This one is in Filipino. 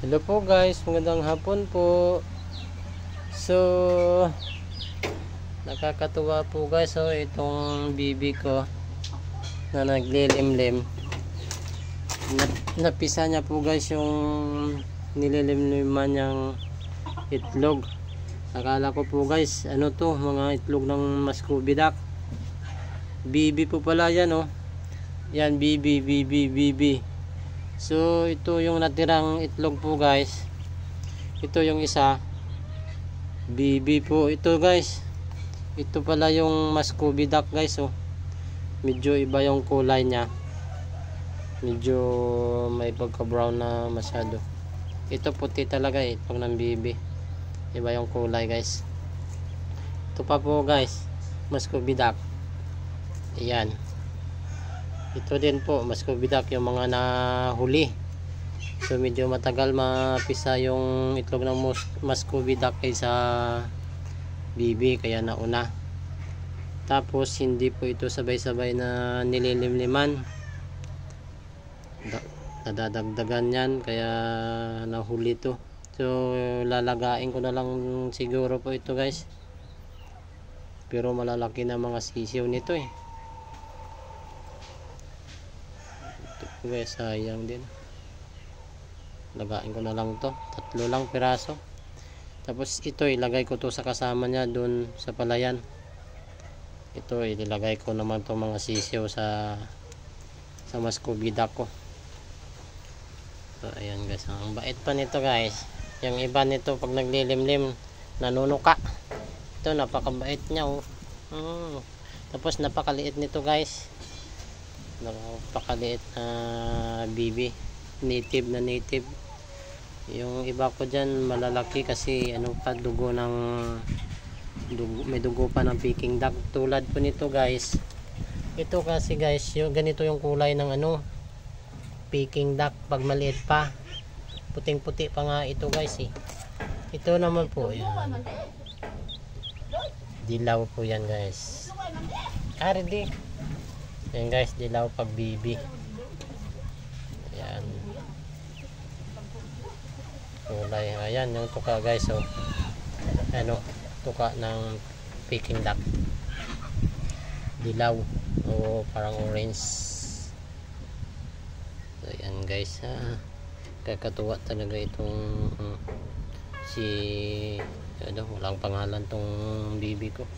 Hello po guys, magandang hapon po. So, nakakatuwa po guys. So, itong bibi ko na naglilimlim. Napisa niya po guys yung nililimliman niyang itlog. Akala ko po guys, ano to, mga itlog ng Muscovy duck. Bibi po pala yan oh. Yan, bibi. So ito yung natirang itlog po guys. Ito yung isa. Bibi po ito guys. Ito pala yung Muscovy duck guys oh. Medyo iba yung kulay niya. Medyo may pagka brown na masyado. Ito puti talaga eh, pag ng bibi. Iba yung kulay guys. Ito pa po guys, Muscovy duck. Ayan. Ito din po, Muscovy duck, yung mga nahuli. So medyo matagal mapisa yung itlog ng Muscovy duck kaysa bibi, kaya nauna. Tapos hindi po ito sabay-sabay na nililimliman. Nadadagdagan yan, kaya nahuli to. So lalagain ko na lang siguro po ito guys. Pero malalaki na mga sisiw nito eh. Guys, sayang din. Lagain ko na lang to, 3 lang piraso. Tapos ito ilagay ko to sa kasama niya doon sa palayan. Ito ilagay ko naman to mga sisiw sa Muscovy duck ko. So ayan guys, ang bait pa nito guys. Yung iba nito pag naglilimlim nanunuka. Ito napakabait niya oh. Tapos napakaliit nito guys. Napakaliit na bibi, native. Yung iba ko dyan malalaki kasi ano pa, may dugo pa ng Peking duck. Tulad po nito guys, ito kasi guys yung ganito yung kulay ng ano Peking duck pag maliit pa, puting puti pa nga ito guys eh. Ito naman po yan, dilaw po yan guys. Ready. Yan guys, dilaw pag bibi. Ayan. Kulay. Ayan yung tuka guys. So, ano, tuka ng Peking duck. Dilaw. O parang orange. So, ayan guys. Kakatuwa talaga itong si ano, walang pangalan tong bibi ko.